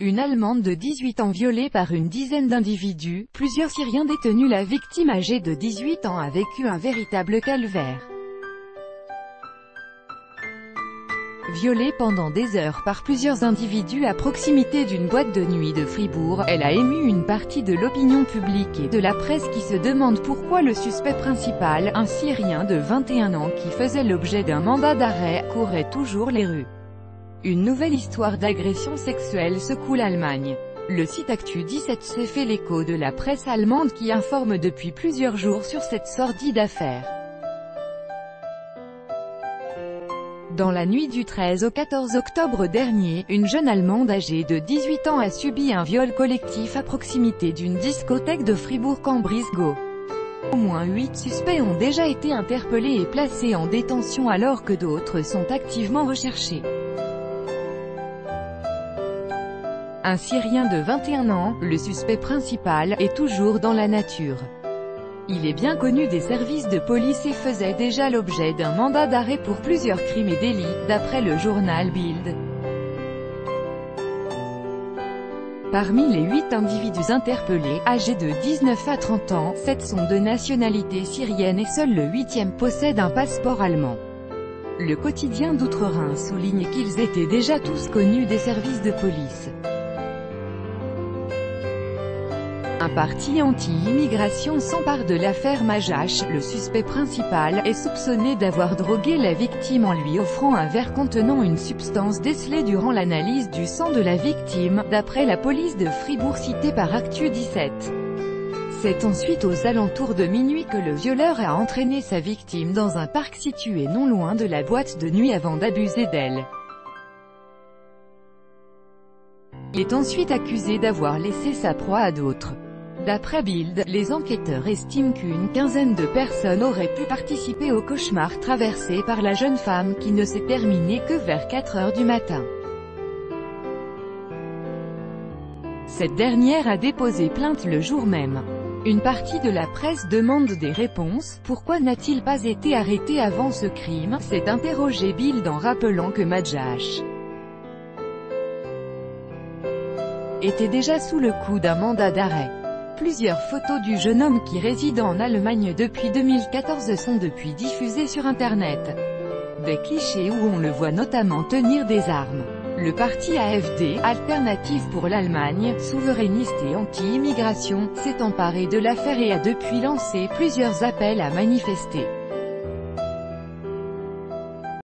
Une Allemande de 18 ans violée par une dizaine d'individus, plusieurs Syriens détenus. La victime âgée de 18 ans a vécu un véritable calvaire. Violée pendant des heures par plusieurs individus à proximité d'une boîte de nuit de Fribourg, elle a ému une partie de l'opinion publique et de la presse qui se demande pourquoi le suspect principal, un Syrien de 21 ans qui faisait l'objet d'un mandat d'arrêt, courait toujours les rues. Une nouvelle histoire d'agression sexuelle secoue l'Allemagne. Le site Actu17 s'est fait l'écho de la presse allemande qui informe depuis plusieurs jours sur cette sordide affaire. Dans la nuit du 13 au 14 octobre dernier, une jeune Allemande âgée de 18 ans a subi un viol collectif à proximité d'une discothèque de Fribourg-en-Brisgau. Au moins 8 suspects ont déjà été interpellés et placés en détention alors que d'autres sont activement recherchés. Un Syrien de 21 ans, le suspect principal, est toujours dans la nature. Il est bien connu des services de police et faisait déjà l'objet d'un mandat d'arrêt pour plusieurs crimes et délits, d'après le journal Bild. Parmi les 8 individus interpellés, âgés de 19 à 30 ans, 7 sont de nationalité syrienne et seul le 8e possède un passeport allemand. Le quotidien d'Outre-Rhin souligne qu'ils étaient déjà tous connus des services de police. Un parti anti-immigration s'empare de l'affaire Majach. Le suspect principal est soupçonné d'avoir drogué la victime en lui offrant un verre contenant une substance décelée durant l'analyse du sang de la victime, d'après la police de Fribourg citée par Actu17. C'est ensuite aux alentours de minuit que le violeur a entraîné sa victime dans un parc situé non loin de la boîte de nuit avant d'abuser d'elle. Il est ensuite accusé d'avoir laissé sa proie à d'autres. D'après Bild, les enquêteurs estiment qu'une quinzaine de personnes auraient pu participer au cauchemar traversé par la jeune femme qui ne s'est terminé que vers 4 heures du matin. Cette dernière a déposé plainte le jour même. Une partie de la presse demande des réponses. Pourquoi n'a-t-il pas été arrêté avant ce crime? S'est interrogé Bild en rappelant que Majach était déjà sous le coup d'un mandat d'arrêt. Plusieurs photos du jeune homme qui réside en Allemagne depuis 2014 sont depuis diffusées sur Internet. Des clichés où on le voit notamment tenir des armes. Le parti AfD, Alternative pour l'Allemagne, souverainiste et anti-immigration, s'est emparé de l'affaire et a depuis lancé plusieurs appels à manifester.